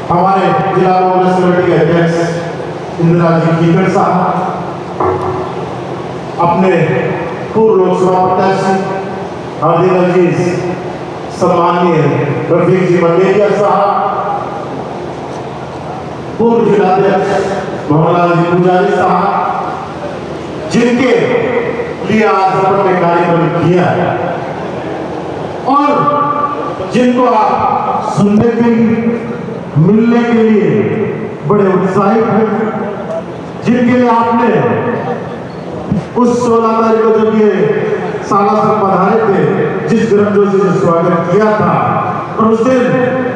हमारे जिला कांग्रेस कमेटी के अध्यक्ष इंदिरा जी कीकड़ साहब, अपने पूर्व लोकसभा प्रत्याशी हार्दिक अजीज सम्माननीय रफीक जी मंडेलिया साहब, पूर्व जिलाध्यक्ष मोहनलाल जी पुजारी साहब, जिनके लिए आज अपन ने कार्यक्रम किया है और जिनको आप सुनने के लिए, मिलने के लिए बड़े उत्साहित हैं, जिनके लिए आपने उस 16 तारीख को जब ये सालासर पधारे थे, जिस गर्मजोशी से स्वागत किया था और उस दिन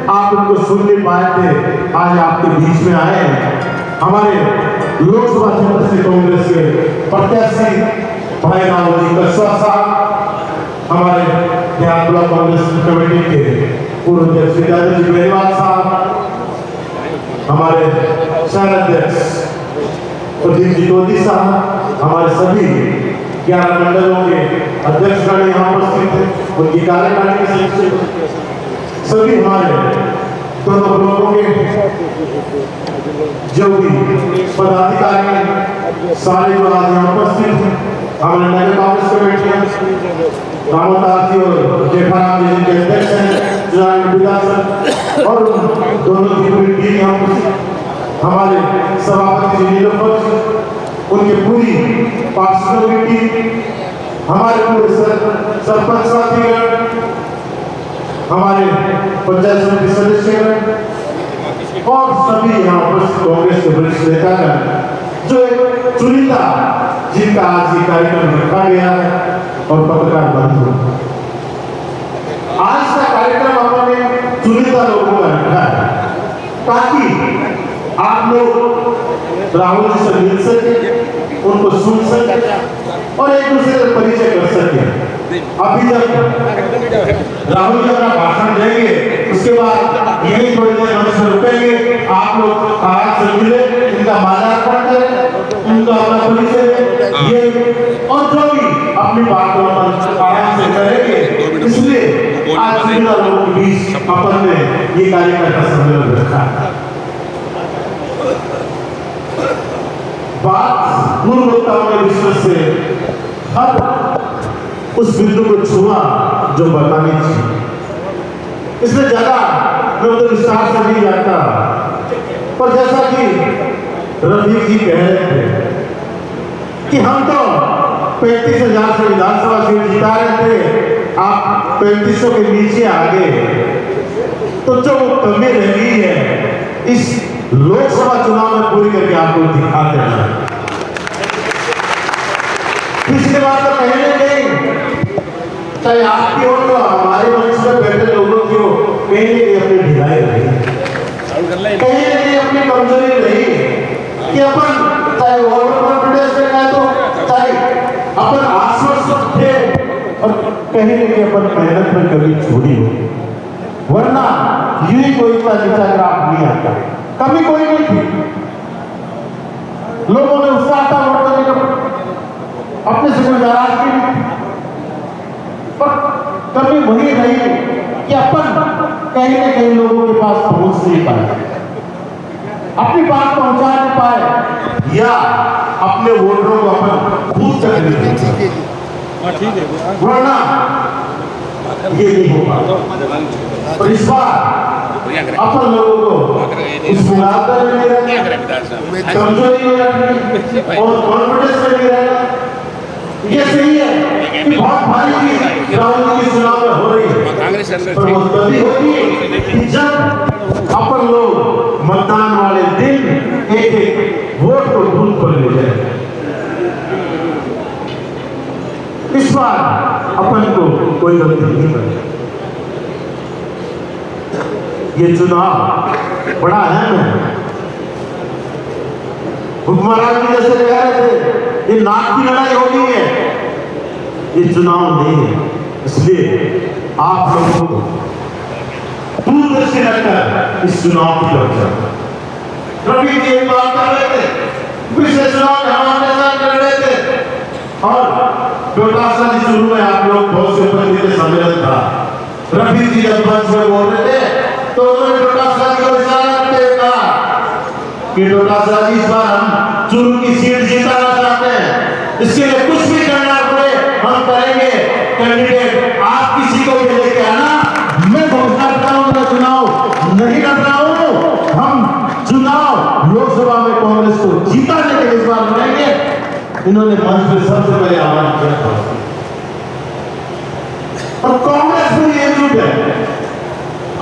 आप उनको सुन नहीं पाए थे, आज आपके बीच में आए। हमारे लोकसभा क्षेत्र से कांग्रेस के प्रत्याशी भाई रामजी कस्वा साहब, हमारे देहात ब्लॉक कांग्रेस कमेटी के पूर्व अध्यक्ष विद्याधर जी बेनीवाल साहब, हमारे शहर अध्यक्ष प्रदीप जी टोदी साहब, हमारे सभी 11 मंडलों के अध्यक्षगण यहाँ उपस्थित हैं, उनकी कार्यकारिणी के सदस्य, सभी हमारे दोनों ब्लॉकों के जो भी पदाधिकारी सारे जो आज यहाँ उपस्थित हैं, हमारे नगर कांग्रेस कमेटी रामोदास जी और जेठाराम जी के अध्यक्ष हैं चुनाव विधानसभा और दोनों की पूरी टीम यहाँ उपस्थित, हमारे सभापति जी नीलोफर जी, उनकी पूरी पार्षदों की टीम, हमारे पूरे सरपंच साथीगण, हमारे पंचायत समिति सदस्य और सभी यहाँ उपस्थित कांग्रेस के वरिष्ठ नेतागण, जो एक चुनिंदा जिनका आज ये कार्यक्रम रखा गया है और पत्रकार बंधु, आज का कार्यक्रम अपने चुनिंदा लोगों का रखा है ताकि आप लोग राहुल जी से मिल सके, उनको सुन सके और एक दूसरे से परिचय कर सके। अभी जब राहुल जी अपना भाषण देंगे, उसके बाद यही थोड़ी देर मंच में रुकेंगे, आप लोग आराम से मिले, इनका माल्यार्पण करें, उनका अपना परिचय ये और जो भी अपनी बात को आराम से करेंगे। इसलिए आज जिला लोगों के बीच अपन ने ये कार्यकर्ता सम्मेलन रखा। बात गुणवत्ताओं के विषय से हर उस बिंदु को छुआ जो बतानी चाहिए, इसमें ज्यादा मैं उधर विस्तार से नहीं जाता, पर जैसा कि रफीक जी कह रहे थे कि हम तो 35,000 से विधानसभा सीट जिता रहे थे, आप 3500 के नीचे आ गए, तो जो कमी रह गई है इस लोकसभा चुनाव में पूरी करके आपको दिखाते हैं। पिछली बार तो कहने नहीं, चाहे आपकी हो तो हमारे मंच में बैठे लोगों की हो, कहीं नहीं अपनी ढिलाई रही, कहीं नहीं अपनी कमजोरी रही कि अपन चाहे ओवर कॉन्फिडेंस में कहे तो चाहे अपन आश्वस्त थे और कहीं नहीं अपन मेहनत में कभी छोड़ी हो, वरना यूं ही कोई इतना नीचा ग्राफ नहीं आता। कमी कोई नहीं थी, लोगों ने उत्साह था वोट करने का, अपने से कोई नाराजगी नहीं थी, पर कमी वही रही कि अपन कहीं ना कहीं लोगों के पास पहुंच नहीं पाए, अपनी बात पहुंचा नहीं पाए या अपने वोटरों को अपन खूब तक नहीं, वरना ये नहीं हो पाता। और इस बार अपन लोगों को इस मुकाबले में नहीं रहना, कमजोरी में रहना और कॉन्फिडेंस में नहीं रहना। ये सही है कि बहुत भारी चीज राहुल जी चुनाव में हो रही है, पर वो तभी होगी कि जब अपन लोग मतदान वाले दिन एक एक वोट को बूथ पर ले जाए। इस बार अपन को कोई गलती नहीं करेगी। ये चुनाव बड़ा अहम है। हुक्मरान जी जैसे कह रहे थे ये नाक की लड़ाई होनी है, ये चुनाव नहीं है। इसलिए आप लोगों को दूरदर्शी रखकर इस चुनाव की चर्चा रवि जी एक बात कर रहे थे, पिछले चुनाव में हमारे साथ कर रहे थे और डोटासरा जी शुरू में आप लोग बहुत से उपस्थित सम्मेलन था, रवि जी जब मंच में बोल रहे थे तो उन्होंने डोटासरा जी को इशारा करते कि डोटासरा इस बार हम चुरू की सीट जीतना चाहते हैं, इसके लिए कुछ भी करना पड़े हम करेंगे। कैंडिडेट आप किसी को भी लेके आना, मैं घोषणा करूंगा चुनाव नहीं लड़ रहा हूं। हम चुनाव लोकसभा में कांग्रेस को जीताने के लिए इस बार लड़ेंगे। इन्होंने मंच पे सबसे पहले आह्वान किया था और कांग्रेस पूरी एकजुट है।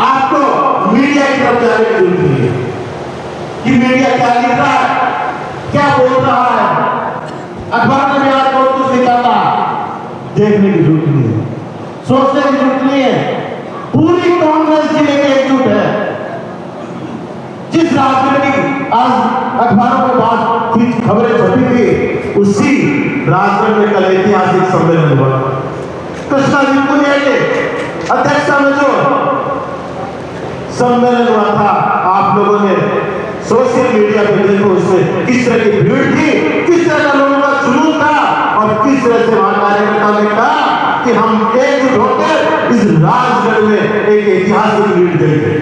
आपको मीडिया की तरफ जाने की जरूरत नहीं है कि मीडिया क्या लिख रहा है, क्या बोल रहा है, अखबार में भी आज बहुत कुछ निकालता, देखने की जरूरत नहीं है, सोचने की जरूरत नहीं है। पूरी कांग्रेस जिले की एकजुट है। जिस राजनीतिक आज अखबारों में बात खबरें छपी थी, उसी राजगढ़ में कल ऐतिहासिक सम्मेलन हुआ। कृष्णा जी को अध्यक्षता में जो सम्मेलन हुआ था, आप लोगों ने सोशल मीडिया पे देखो उसमें किस तरह की भीड़ थी, किस तरह का लोगों का जुनून था और किस तरह से वहां कार्यकर्ता ने कहा कि हम एकजुट होकर इस राजगढ़ में एक ऐतिहासिक लीड देंगे।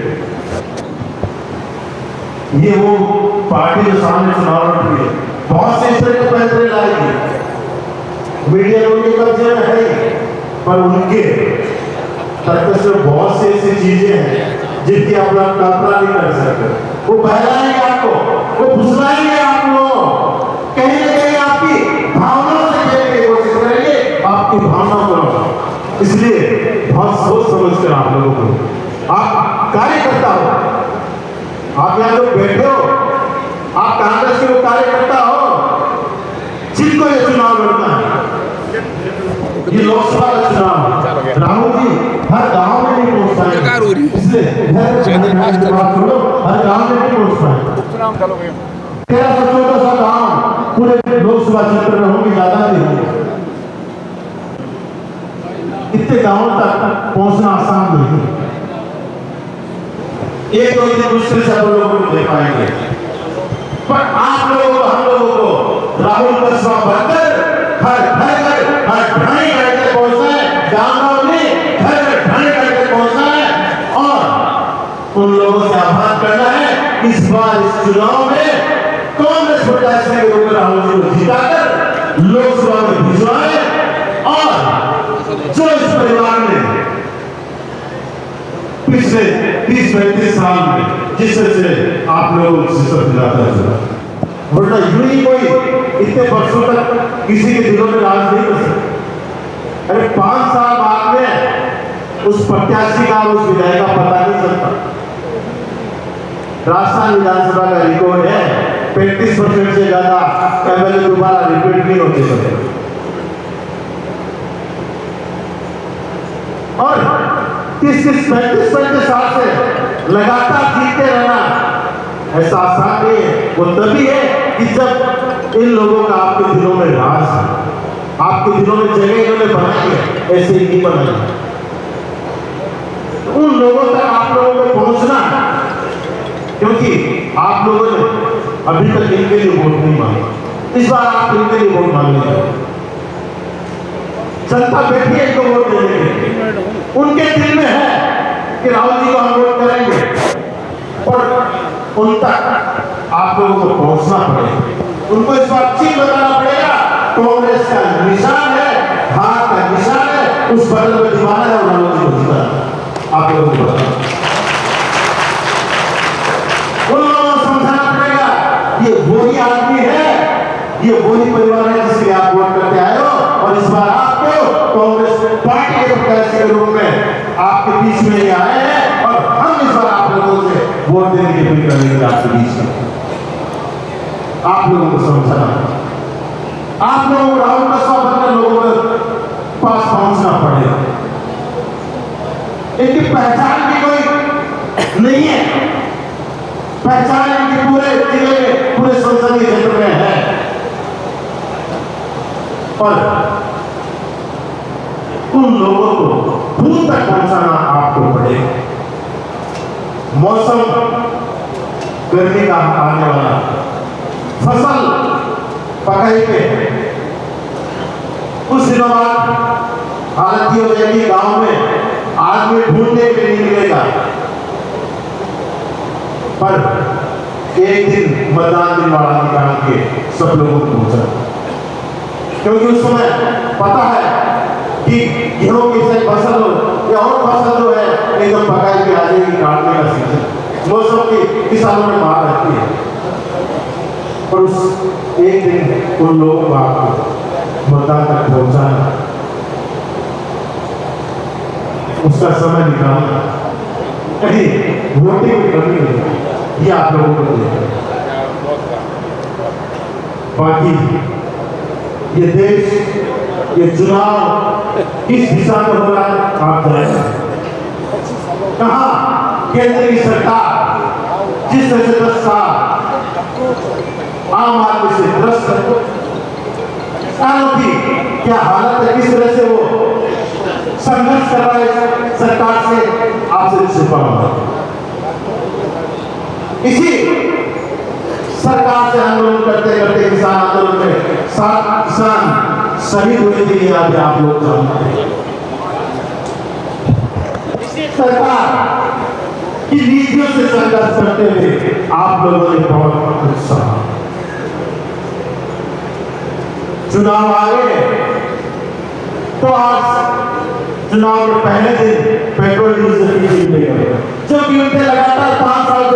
ये वो पार्टी जो सामने चुनाव लड़ रही है, बहुत से इस तरह के फैसले लाएगी। मीडिया उनके कब्जे में है, पर उनके तर्क से बहुत से ऐसी चीजें हैं जिनकी आप लोग कल्पना नहीं कर सकते। वो बहलाएंगे आपको, वो फुसलाएंगे आपको, कहीं ना कहीं आपकी भावनाओं से खेलने की कोशिश करेंगे, आपकी भावनाओं को। इसलिए बहुत सोच समझ कर आप लोगों को, आप कार्यकर्ता हो, आप यहाँ लोग बैठे हो, आप कांग्रेस के वो कार्यकर्ता हो जिनको ये चुनाव लड़ना है। ये लोकसभा का चुनाव राहुल जी हर गांव में नहीं पहुंच पाए, इसलिए हर गांव में नहीं पहुंच पाए। 1314 गांव पूरे लोकसभा क्षेत्र में होंगे, ज्यादा नहीं होंगे। इतने गांवों तक पहुंचना आसान नहीं है। एक दो दिन मुश्किल से आप लोगों को दे पाएंगे, पर आप लोगों को, हम लोगों को राहुल कस्बा बनकर हर ढाई करके पहुंचना है, गांव में घर ढाई करके पहुंचना है और उन लोगों से आह्वान करना है इस बार इस चुनाव में कांग्रेस प्रत्याशी के रूप में राहुल जी को जिताकर लोकसभा में भिजवाए और जो इस परिवार ने पिछले 30-35 साल में जिस तरह से आप लोग सिस्टम दिलाता है, वरना यूं ही कोई इतने वर्षों तक किसी के दिलों में राज नहीं कर सकता। अरे 5 साल बाद में उस प्रत्याशी का, उस विधायक का पता नहीं चलता। राजस्थान विधानसभा का रिकॉर्ड है 35% से ज्यादा एमएलए दोबारा रिपीट नहीं होते सकते और 30-35 साल से लगातार जीतते रहना ऐसा आसान नहीं है। वो तभी है कि जब इन लोगों का आपके दिलों में राज है, आपके दिलों में जगह इन्होंने बनाई है, ऐसे ही नहीं बनाई। तो उन लोगों तक आप लोगों को पहुंचना, क्योंकि आप लोगों ने अभी तक इनके लिए वोट नहीं मांगा, इस बार आप इनके लिए वोट मांगेंगे। जनता बैठी है इनको वोट देने के लिए, उनके दिल में है कि राहुल जी को हम वोट करेंगे और उन तक आप लोगों को पहुंचना पड़ेगा। उनको इस बात चीज बताना पड़ेगा कांग्रेस का निशान है, हाथ का निशान है, उस बटन पर दीवाना है और राहुल जी को जिताना। आप लोगों को बताना, उन लोगों को समझाना पड़ेगा ये वही आदमी है, ये वही परिवार है जिसके आप वोट करके आए हो और इस बार आपको कांग्रेस पार्टी के प्रत्याशी के रूप में आपके बीच में ये आए हैं और हम इस बार आप लोगों से वोट देने की अपील करेंगे। आपके बीच में आप लोगों को समझाना, आप लोगों को राहुल कस्बा बनकर लोगों के पास पहुंचना पड़ेगा। इनकी पहचान भी कोई नहीं है, पहचान इनकी पूरे जिले में, पूरे संसदीय क्षेत्र में है और उन लोगों को दूर तक पहुंचाना आपको पड़ेगा। मौसम गर्मी का आने वाला, फसल पकाई पे कुछ दिनों बाद हालत हो जाएगी, गांव में आदमी ढूंढने के लिए मिलेगा, पर एक दिन मतदान दिन वाला निकाल के सब लोगों को पहुंचा, क्योंकि उस समय पता है कि गेहूं की सही फसल हो या और फसल जो है एकदम पकाई के आ जाएगी, काटने का सीजन मौसम की किसानों में मार रहती है। और उस एक दिन उन लोगों को आपको मतदान तक पहुंचाना, उसका समय निकालना, कहीं वोटिंग की कमी नहीं, ये आप लोगों को देखना। बाकी ये देश, ये चुनाव किस दिशा में हो रहा है आप जानें। कहाँ केंद्र की सरकार जिस तरह से 10 साल आम आदमी से ग्रस्त की क्या हालत है, किस तरह से वो संघर्ष कर रहा है सरकार से, आपसे छुपा हुआ। इसी सरकार से आंदोलन करते करते किसान आंदोलन में 7 किसान शहीद हुए थे, अभी आप लोग जानते हैं। सरकार की नीतियों से संघर्ष करते हुए आप लोगों ने बहुत उत्साह, चुनाव आ गए तो आज चुनाव के पहले दिन पेट्रोल डीजल की कीमतें जो कीमतें लगा